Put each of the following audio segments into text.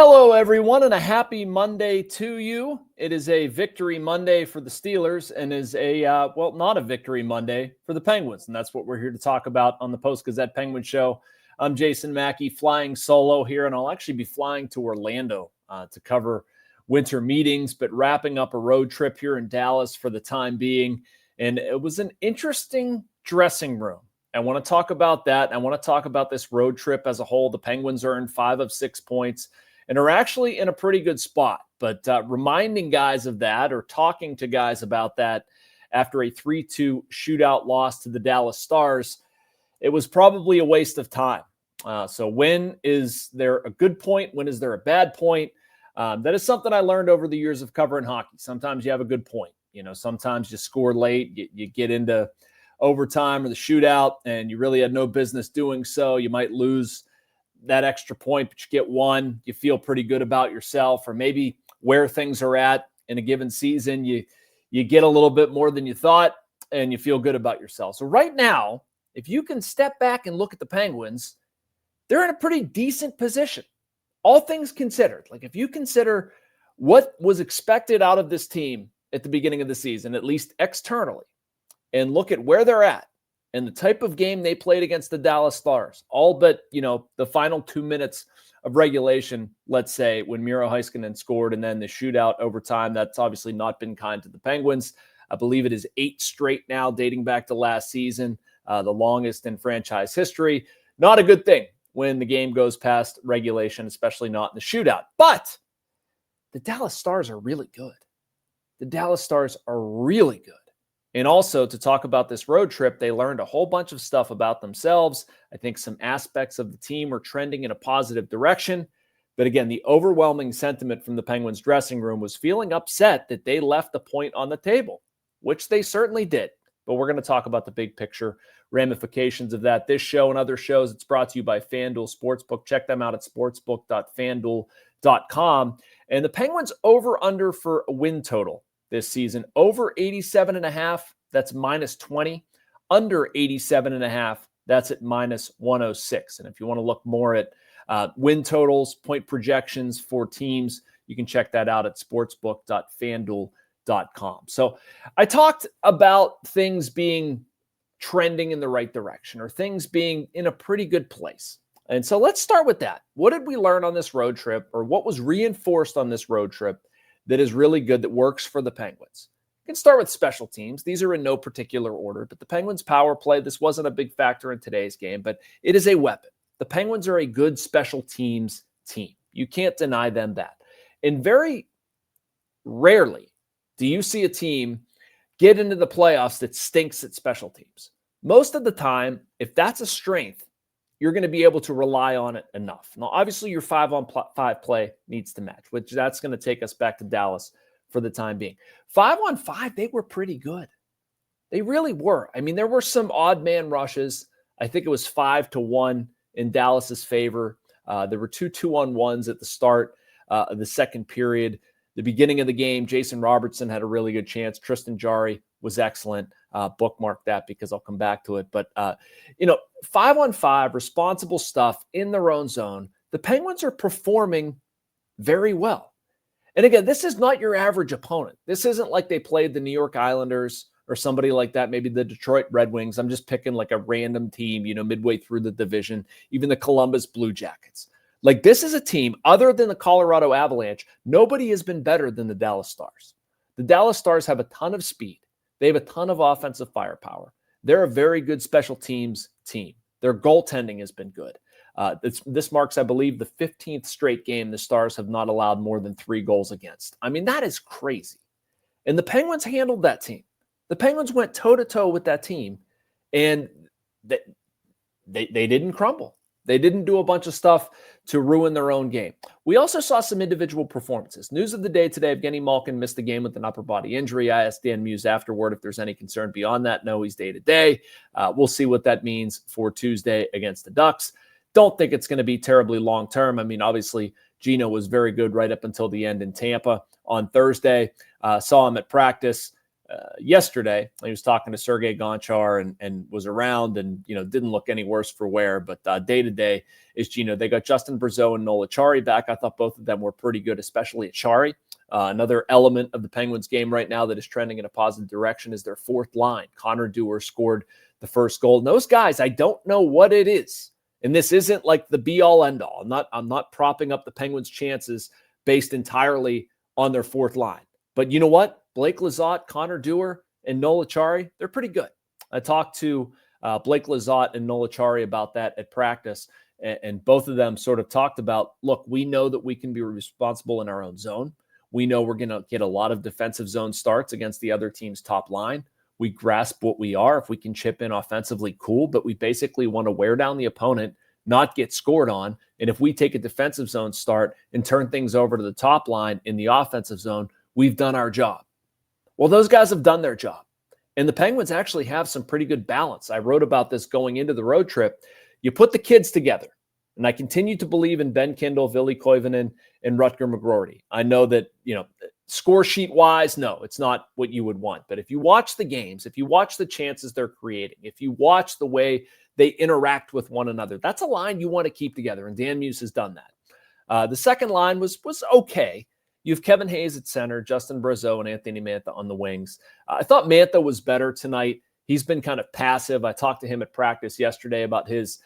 Hello, everyone, and a happy Monday to you. It is a victory Monday for the Steelers and is not a victory Monday for the Penguins. And that's what we're here to talk about on the Post-Gazette Penguins show. I'm Jason Mackey, flying solo here, and I'll actually be flying to Orlando to cover winter meetings, but wrapping up a road trip here in Dallas for the time being. And it was an interesting dressing room. I want to talk about that. I want to talk about this road trip as a whole. The Penguins earned 5 of 6 points. And are actually in a pretty good spot. But reminding guys of that or talking to guys about that after a 3-2 shootout loss to the Dallas Stars, it was probably a waste of time. So when is there a good point? When is there a bad point? That is something I learned over the years of covering hockey. Sometimes you have a good point. Sometimes you score late, you get into overtime or the shootout, and you really had no business doing so. You might lose that extra point, but you get one, you feel pretty good about yourself, or maybe where things are at in a given season, you get a little bit more than you thought and you feel good about yourself. So right now, if you can step back and look at the Penguins, they're in a pretty decent position. All things considered, like if you consider what was expected out of this team at the beginning of the season, at least externally, and look at where they're at, and the type of game they played against the Dallas Stars, all but, the final 2 minutes of regulation, let's say, when Miro Heiskanen scored, and then the shootout overtime, that's obviously not been kind to the Penguins. I believe it is 8 straight now, dating back to last season, the longest in franchise history. Not a good thing when the game goes past regulation, especially not in the shootout. But the Dallas Stars are really good. The Dallas Stars are really good. And also to talk about this road trip, they learned a whole bunch of stuff about themselves. I think some aspects of the team were trending in a positive direction. But again, the overwhelming sentiment from the Penguins dressing room was feeling upset that they left the point on the table, which they certainly did. But we're going to talk about the big picture ramifications of that. This show and other shows, it's brought to you by Fanduel Sportsbook. Check them out at sportsbook.fanduel.com. And the Penguins over-under for a win total this season, over 87.5, that's minus 20. Under 87.5, that's at minus 106. And if you want to look more at win totals, point projections for teams, you can check that out at sportsbook.fanduel.com. So I talked about things being trending in the right direction, or things being in a pretty good place. And so let's start with that. What did we learn on this road trip, or what was reinforced on this road trip that is really good, that works for the Penguins? You can start with special teams. These are in no particular order, but the Penguins' power play, this wasn't a big factor in today's game, but it is a weapon. The Penguins are a good special teams team. You can't deny them that. And very rarely do you see a team get into the playoffs that stinks at special teams. Most of the time, if that's a strength, you're going to be able to rely on it enough. Now, obviously, your 5-on-5 play needs to match, which that's going to take us back to Dallas for the time being. 5-on-5, they were pretty good. They really were. I mean, there were some odd man rushes. I think it was 5-1 in Dallas's favor. There were 2 2-on-1s at the start of the second period. The beginning of the game, Jason Robertson had a really good chance. Tristan Jarry was excellent. Bookmark that because I'll come back to it. But, 5-on-5, responsible stuff in their own zone. The Penguins are performing very well. And again, this is not your average opponent. This isn't like they played the New York Islanders or somebody like that, maybe the Detroit Red Wings. I'm just picking like a random team, midway through the division, even the Columbus Blue Jackets. Like, this is a team, other than the Colorado Avalanche, nobody has been better than the Dallas Stars. The Dallas Stars have a ton of speed. They have a ton of offensive firepower. They're a very good special teams team. Their goaltending has been good. This marks, I believe, the 15th straight game the Stars have not allowed more than 3 goals against. I mean, that is crazy. And the Penguins handled that team. The Penguins went toe-to-toe with that team, and they didn't crumble. They didn't do a bunch of stuff to ruin their own game. We also saw some individual performances. News of the day today, Evgeny Malkin missed the game with an upper body injury. I asked Dan Muse afterward if there's any concern beyond that. No, he's day-to-day. We'll see what that means for Tuesday against the Ducks. Don't think it's going to be terribly long-term. I mean, obviously, Gino was very good right up until the end in Tampa on Thursday. Saw him at practice. yesterday. He was talking to Sergei Gonchar and was around and, didn't look any worse for wear. But day to day is Gino. They got Justin Brazeau and Noel Acciari back. I thought both of them were pretty good, especially Acciari. Another element of the Penguins game right now that is trending in a positive direction is their fourth line. Connor Dewar scored the first goal. And those guys, I don't know what it is. And this isn't like the be-all, end-all. I'm not propping up the Penguins' chances based entirely on their fourth line. But you know what? Blake Lizotte, Connor Dewar, and Noel Acciari, they're pretty good. I talked to Blake Lizotte and Noel Acciari about that at practice, and both of them sort of talked about, look, we know that we can be responsible in our own zone. We know we're going to get a lot of defensive zone starts against the other team's top line. We grasp what we are. If we can chip in offensively, cool, but we basically want to wear down the opponent, not get scored on. And if we take a defensive zone start and turn things over to the top line in the offensive zone, we've done our job. Well, those guys have done their job. And the Penguins actually have some pretty good balance. I wrote about this going into the road trip. You put the kids together. And I continue to believe in Ben Kindel, Ville Koivunen, and Rutger McGroarty. I know that, score sheet wise, no, it's not what you would want. But if you watch the games, if you watch the chances they're creating, if you watch the way they interact with one another, that's a line you want to keep together. And Dan Muse has done that. The second line was okay. You have Kevin Hayes at center, Justin Brazeau, and Anthony Mantha on the wings. I thought Mantha was better tonight. He's been kind of passive. I talked to him at practice yesterday about his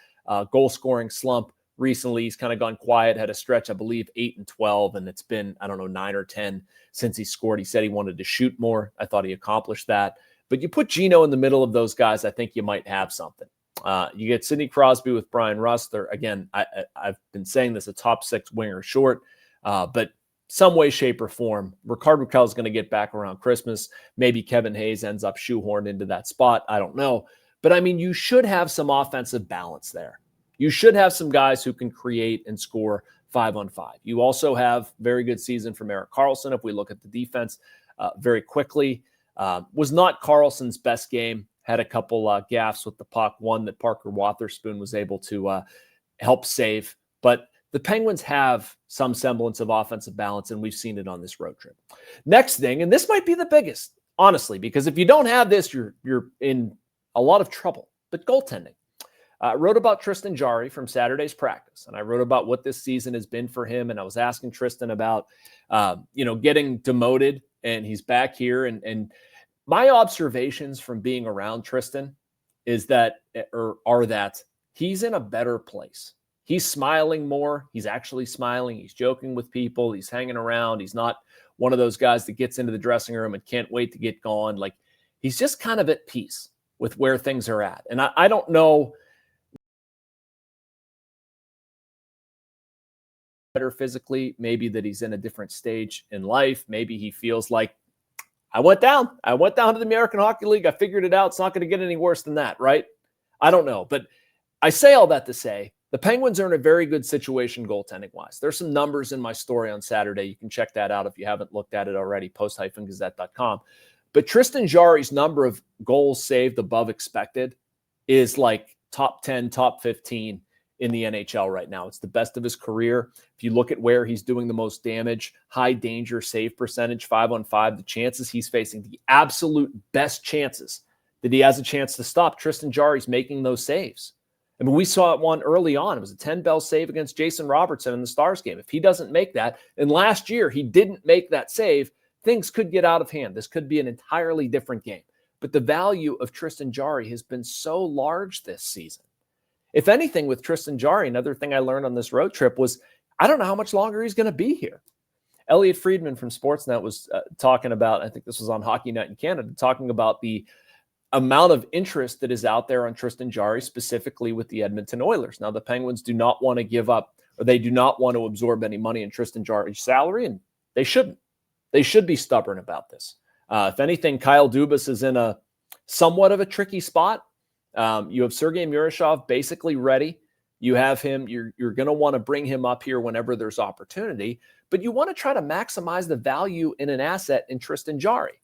goal-scoring slump recently. He's kind of gone quiet, had a stretch, I believe, 8 and 12, and it's been, 9 or 10 since he scored. He said he wanted to shoot more. I thought he accomplished that. But you put Gino in the middle of those guys, I think you might have something. You get Sidney Crosby with Brian Rust. They're, again, I've been saying this, a top 6 winger short, but some way, shape, or form, Rickard Rakell is going to get back around Christmas. Maybe Kevin Hayes ends up shoehorned into that spot. I don't know. But, you should have some offensive balance there. You should have some guys who can create and score 5-on-5. You also have very good season from Erik Karlsson. If we look at the defense very quickly, was not Karlsson's best game. Had a couple gaffes with the puck, one that Parker Wotherspoon was able to help save. But the Penguins have some semblance of offensive balance, and we've seen it on this road trip. Next thing, and this might be the biggest, honestly, because if you don't have this, you're in a lot of trouble. But goaltending. I wrote about Tristan Jarry from Saturday's practice, and I wrote about what this season has been for him. And I was asking Tristan about, getting demoted, and he's back here. And my observations from being around Tristan are that he's in a better place. He's smiling more. He's actually smiling. He's joking with people. He's hanging around. He's not one of those guys that gets into the dressing room and can't wait to get gone. Like, he's just kind of at peace with where things are at. And I don't know, better physically, maybe that he's in a different stage in life. Maybe he feels like, I went down to the American Hockey League. I figured it out. It's not going to get any worse than that, right? I don't know. But I say all that to say the Penguins are in a very good situation goaltending-wise. There's some numbers in my story on Saturday. You can check that out if you haven't looked at it already, post-gazette.com. But Tristan Jarry's number of goals saved above expected is like top 10, top 15 in the NHL right now. It's the best of his career. If you look at where he's doing the most damage, high danger save percentage, 5-on-5, the chances he's facing, the absolute best chances that he has a chance to stop, Tristan Jarry's making those saves. I mean, we saw it one early on. It was a 10-bell save against Jason Robertson in the Stars game. If he doesn't make that, and last year he didn't make that save, things could get out of hand. This could be an entirely different game. But the value of Tristan Jarry has been so large this season. If anything, with Tristan Jarry, another thing I learned on this road trip was I don't know how much longer he's going to be here. Elliot Friedman from Sportsnet was talking about, I think this was on Hockey Night in Canada, talking about the amount of interest that is out there on Tristan Jarry, specifically with the Edmonton Oilers. Now, the Penguins do not want to give up, or they do not want to absorb any money in Tristan Jarry's salary, and they shouldn't. They should be stubborn about this. If anything, Kyle Dubas is in a somewhat of a tricky spot. You have Sergei Murashov basically ready. You have him. You're going to want to bring him up here whenever there's opportunity, but you want to try to maximize the value in an asset in Tristan Jarry.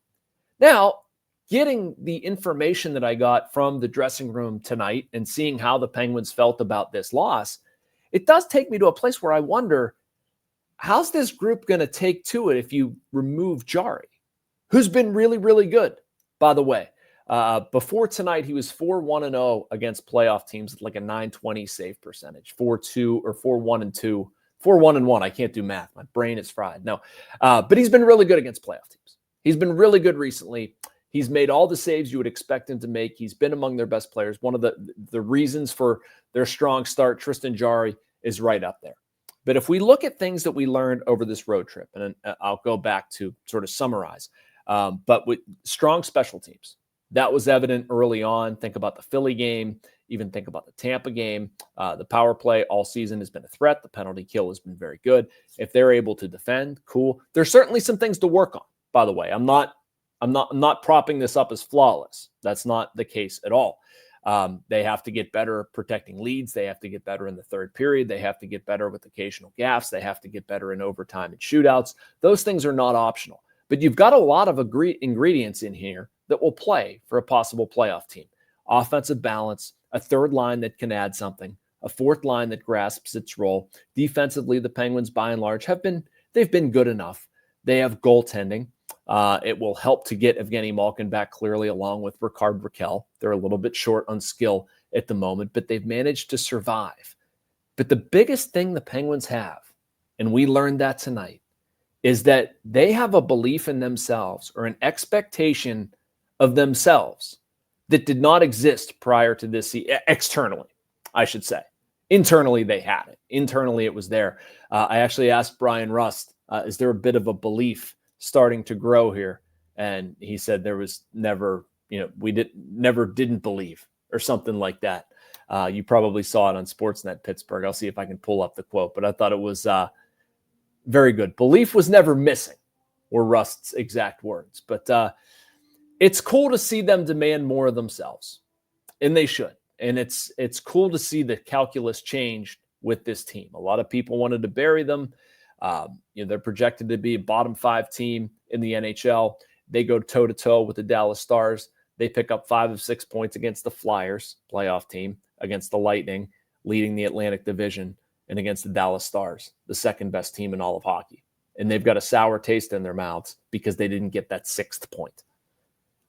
Now, getting the information that I got from the dressing room tonight and seeing how the Penguins felt about this loss, it does take me to a place where I wonder, how's this group going to take to it if you remove Jarry, who's been really, really good? By the way, before tonight, he was 4-1-0 against playoff teams with like a 920 save percentage, 4-2 or 4-1-2, 4-1-1. I can't do math. My brain is fried. No, but he's been really good against playoff teams. He's been really good recently. He's made all the saves you would expect him to make. He's been among their best players. One of the reasons for their strong start, Tristan Jarry, is right up there. But if we look at things that we learned over this road trip, and I'll go back to sort of summarize, but with strong special teams, that was evident early on. Think about the Philly game, even think about the Tampa game. The power play all season has been a threat. The penalty kill has been very good. If they're able to defend, cool. There's certainly some things to work on, by the way. I'm not propping this up as flawless. That's not the case at all. They have to get better protecting leads. They have to get better in the third period. They have to get better with occasional gaffes. They have to get better in overtime and shootouts. Those things are not optional. But you've got a lot of ingredients in here that will play for a possible playoff team. Offensive balance, a third line that can add something, a fourth line that grasps its role. Defensively, the Penguins, by and large, they've been good enough. They have goaltending. It will help to get Evgeny Malkin back clearly, along with Rickard Rakell. They're a little bit short on skill at the moment, but they've managed to survive. But the biggest thing the Penguins have, and we learned that tonight, is that they have a belief in themselves or an expectation of themselves that did not exist prior to this externally, I should say. Internally, they had it. Internally, it was there. I actually asked Brian Rust, is there a bit of a belief starting to grow here? And he said there was never, we didn't believe or something like that. You probably saw it on Sportsnet Pittsburgh. I'll see if I can pull up the quote, but I thought it was very good. Belief was never missing, were Rust's exact words. But it's cool to see them demand more of themselves, and they should. And it's cool to see the calculus change with this team. A lot of people wanted to bury them. They're projected to be a bottom 5 team in the NHL. They go toe-to-toe with the Dallas Stars. They pick up 5 of 6 points against the Flyers, playoff team, against the Lightning, leading the Atlantic Division, and against the Dallas Stars, the second best team in all of hockey. And they've got a sour taste in their mouths because they didn't get that 6th point.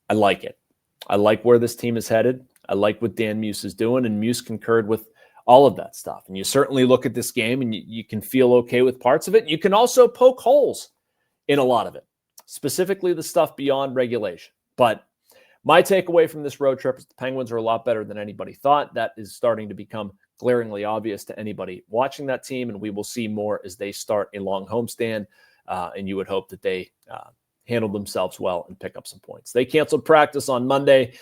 I like it. I like where this team is headed. I like what Dan Muse is doing, and Muse concurred with all of that stuff. And you certainly look at this game and you can feel okay with parts of it. You can also poke holes in a lot of it, specifically the stuff beyond regulation. But my takeaway from this road trip is the Penguins are a lot better than anybody thought. That is starting to become glaringly obvious to anybody watching that team, and we will see more as they start a long homestand. And you would hope that they handle themselves well and pick up some points. They canceled practice on Monday,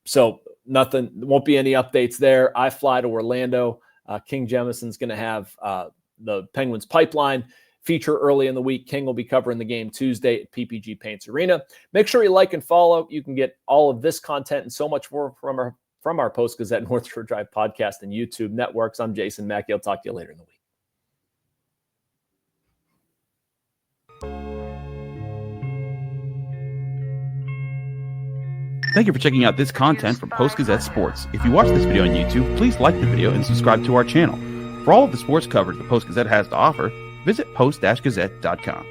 so nothing, won't be any updates there. I fly to Orlando. King Jemison's going to have the Penguins Pipeline feature early in the week. King will be covering the game Tuesday at PPG Paints Arena. Make sure you like and follow. You can get all of this content and so much more from our Post-Gazette North Shore Drive podcast and YouTube networks. I'm Jason Mackey. I'll talk to you later in the week. Thank you for checking out this content from Post-Gazette Sports. If you watch this video on YouTube, please like the video and subscribe to our channel. For all of the sports coverage the Post-Gazette has to offer, visit post-gazette.com.